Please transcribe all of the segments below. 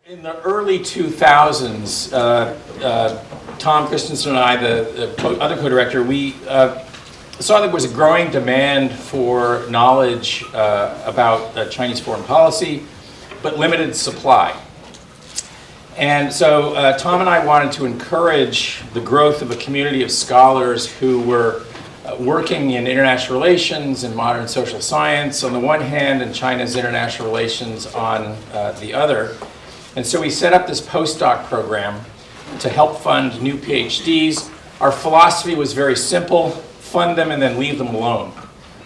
In the early 2000s, Tom Christensen and I, the other co-director, we saw there was a growing demand for knowledge about Chinese foreign policy, but limited supply. And so Tom and I wanted to encourage the growth of a community of scholars who were working in international relations and modern social science on the one hand, and China's international relations on the other. And so we set up this postdoc program to help fund new PhDs. Our philosophy was very simple: fund them and then leave them alone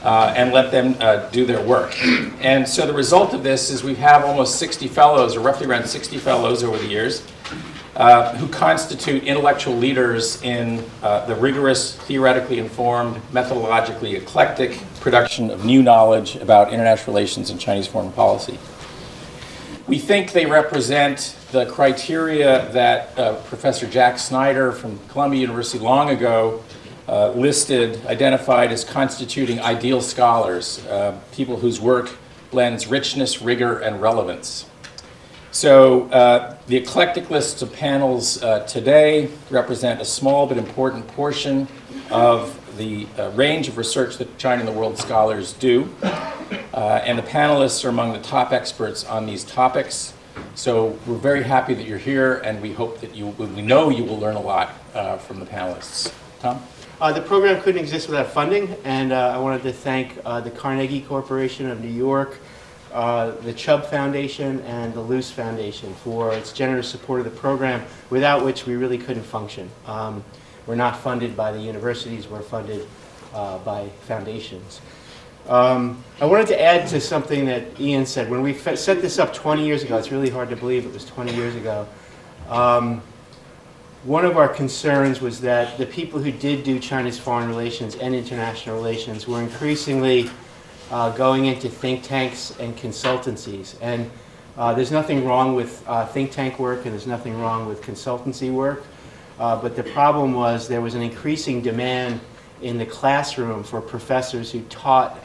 and let them do their work. And so the result of this is we have almost 60 fellows, or roughly around 60 fellows over the years, who constitute intellectual leaders in the rigorous, theoretically informed, methodologically eclectic production of new knowledge about international relations and Chinese foreign policy. We think they represent the criteria that Professor Jack Snyder from Columbia University long ago identified as constituting ideal scholars, people whose work blends richness, rigor, and relevance. So the eclectic lists of panels today represent a small but important portion of the range of research that China and the world scholars do. And the panelists are among the top experts on these topics. So we're very happy that you're here, and we hope that we know you will learn a lot from the panelists. Tom? The program couldn't exist without funding, and I wanted to thank the Carnegie Corporation of New York, the Chubb Foundation, and the Luce Foundation for its generous support of the program, without which we really couldn't function. We're not funded by the universities, we're funded by foundations. I wanted to add to something that Iain said. When we set this up 20 years ago, it's really hard to believe it was 20 years ago, one of our concerns was that the people who did do China's foreign relations and international relations were increasingly going into think tanks and consultancies. And there's nothing wrong with think tank work, and there's nothing wrong with consultancy work. But the problem was there was an increasing demand in the classroom for professors who taught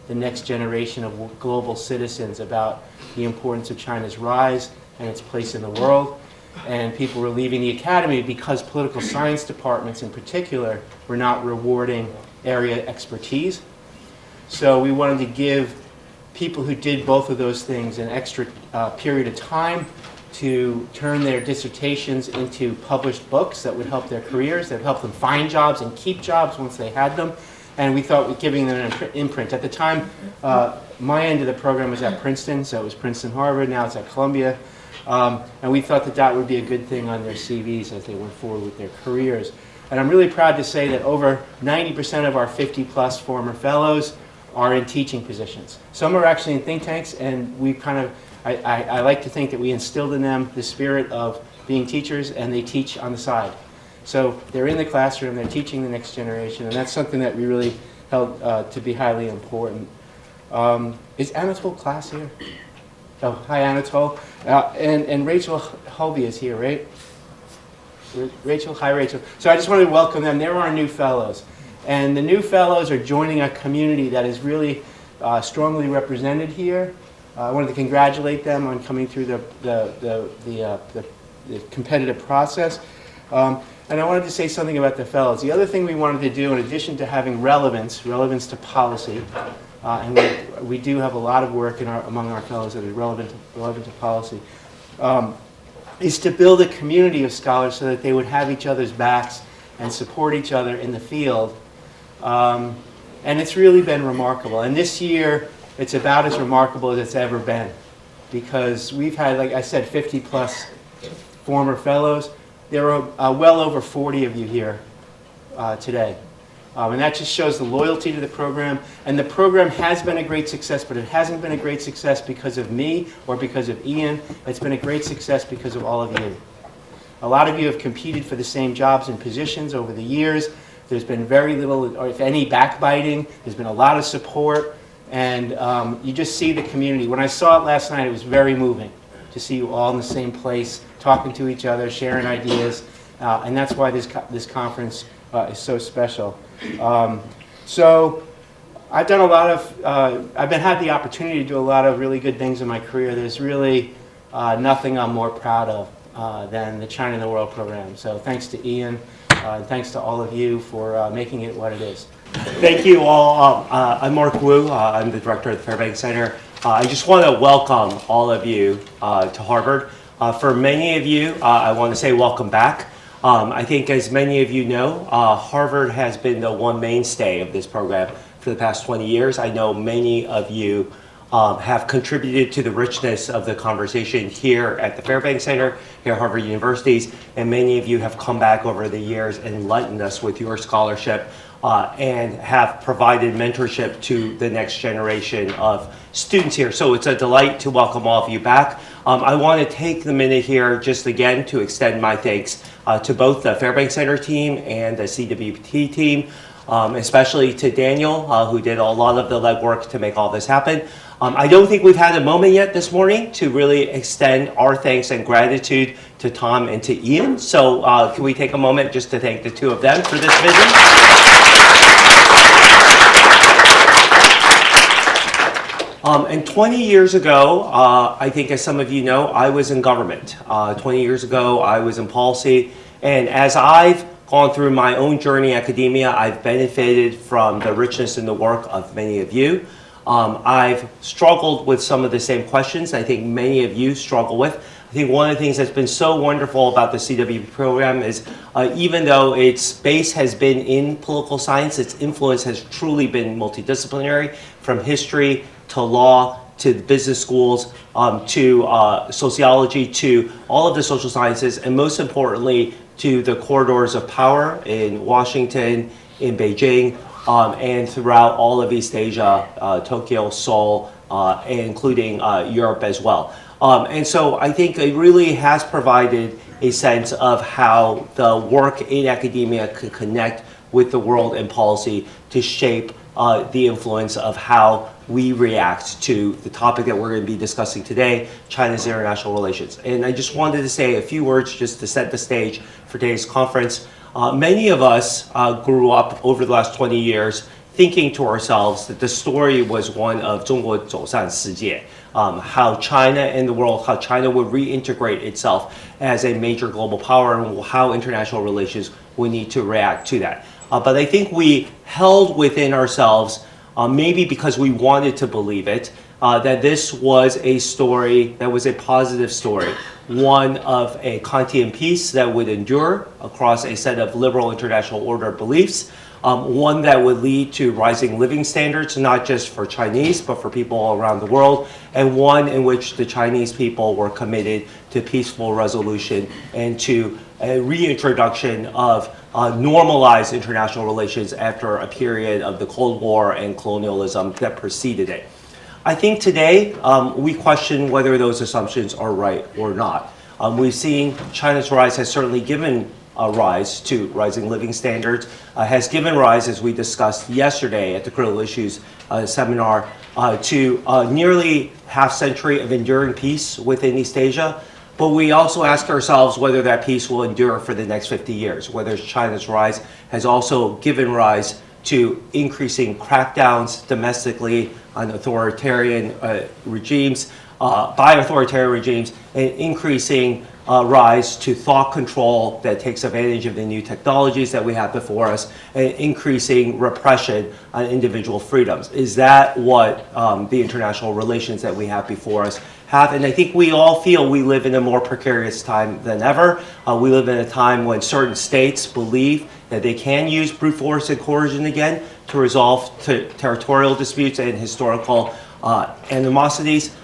the next generation of global citizens about the importance of China's rise and its place in the world. And people were leaving the academy because political science departments in particular were not rewarding area expertise. So we wanted to give people who did both of those things an extra period of time to turn their dissertations into published books that would help their careers, that would help them find jobs and keep jobs once they had them. And we thought with giving them an imprint. At the time, my end of the program was at Princeton, so it was Princeton-Harvard, now it's at Columbia. And we thought that that would be a good thing on their CVs as they went forward with their careers. And I'm really proud to say that over 90% of our 50-plus former fellows are in teaching positions. Some are actually in think tanks, and we kind of, I like to think that we instilled in them the spirit of being teachers, and they teach on the side. So they're in the classroom, they're teaching the next generation, and that's something that we really held to be highly important. Is Anatole Class here? Oh, hi Anatole. And Rachel Hulby is here, right? Rachel, hi Rachel. So I just wanted to welcome them. They're our new fellows. And the new fellows are joining a community that is really strongly represented here. I wanted to congratulate them on coming through the competitive process. And I wanted to say something about the fellows. The other thing we wanted to do, in addition to having relevance to policy, and we do have a lot of work among our fellows that is relevant to policy, is to build a community of scholars so that they would have each other's backs and support each other in the field. And it's really been remarkable. And this year, it's about as remarkable as it's ever been, because we've had, like I said, 50-plus former fellows. There are well over 40 of you here today. And that just shows the loyalty to the program. And the program has been a great success, but it hasn't been a great success because of me or because of Iain. It's been a great success because of all of you. A lot of you have competed for the same jobs and positions over the years. There's been very little, or if any, backbiting. There's been a lot of support. And you just see the community. When I saw it last night, it was very moving to see you all in the same place, talking to each other, sharing ideas. And that's why this conference is so special. So I've done a lot of, had the opportunity to do a lot of really good things in my career. There's really nothing I'm more proud of than the China in the World program. So thanks to Iain, and thanks to all of you for making it what it is. Thank you all. I'm Mark Wu. I'm the director of the Fairbank Center. I just want to welcome all of you to Harvard. For many of you, I want to say welcome back. I think as many of you know, Harvard has been the one mainstay of this program for the past 20 years. I know many of you have contributed to the richness of the conversation here at the Fairbank Center, here at Harvard University, and many of you have come back over the years and enlightened us with your scholarship and have provided mentorship to the next generation of students here. So it's a delight to welcome all of you back. I want to take the minute here just again to extend my thanks to both the Fairbank Center team and the CWT team, especially to Daniel, who did a lot of the legwork to make all this happen. I don't think we've had a moment yet this morning to really extend our thanks and gratitude to Tom and to Iain. So can we take a moment just to thank the two of them for this visit? And 20 years ago, I think as some of you know, I was in government. 20 years ago, I was in policy. And as I've gone through my own journey in academia, I've benefited from the richness in the work of many of you. I've struggled with some of the same questions I think many of you struggle with. I think one of the things that's been so wonderful about the CWP program is even though its base has been in political science, its influence has truly been multidisciplinary, from history to law to business schools to sociology to all of the social sciences, and most importantly to the corridors of power in Washington, in Beijing, and throughout all of East Asia, Tokyo, Seoul, and including Europe as well. And so I think it really has provided a sense of how the work in academia could connect with the world and policy to shape the influence of how we react to the topic that we're going to be discussing today, China's international relations. And I just wanted to say a few words just to set the stage for today's conference. Many of us grew up over the last 20 years thinking to ourselves that the story was one of 中国走向世界, how China and the world, how China would reintegrate itself as a major global power and how international relations would need to react to that. But I think we held within ourselves, maybe because we wanted to believe it, that this was a story that was a positive story, one of a Kantian peace that would endure across a set of liberal international order beliefs, one that would lead to rising living standards, not just for Chinese, but for people all around the world, and one in which the Chinese people were committed to peaceful resolution and to a reintroduction of normalized international relations after a period of the Cold War and colonialism that preceded it. I think today we question whether those assumptions are right or not. We've seen China's rise has certainly given rise to rising living standards, has given rise, as we discussed yesterday at the Critical Issues seminar, to nearly half century of enduring peace within East Asia. But we also ask ourselves whether that peace will endure for the next 50 years, whether China's rise has also given rise to increasing crackdowns domestically on authoritarian regimes, by authoritarian regimes, and increasing rise to thought control that takes advantage of the new technologies that we have before us, and increasing repression on individual freedoms. Is that what the international relations that we have before us have? And I think we all feel we live in a more precarious time than ever. We live in a time when certain states believe that they can use brute force and coercion again to resolve territorial disputes and historical animosities.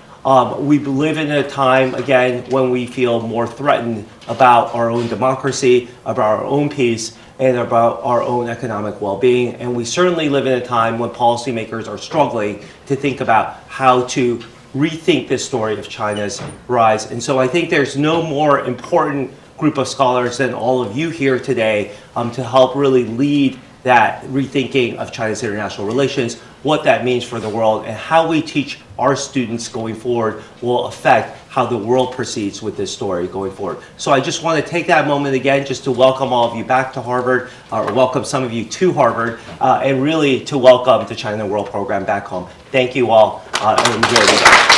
We live in a time, again, when we feel more threatened about our own democracy, about our own peace, and about our own economic well-being. And we certainly live in a time when policymakers are struggling to think about how to rethink this story of China's rise. And so I think there's no more important group of scholars than all of you here today to help really lead that rethinking of China's international relations, what that means for the world, and how we teach our students going forward will affect how the world proceeds with this story going forward. So I just want to take that moment again just to welcome all of you back to Harvard, or welcome some of you to Harvard, and really to welcome the China World Program back home. Thank you all, and enjoy the day.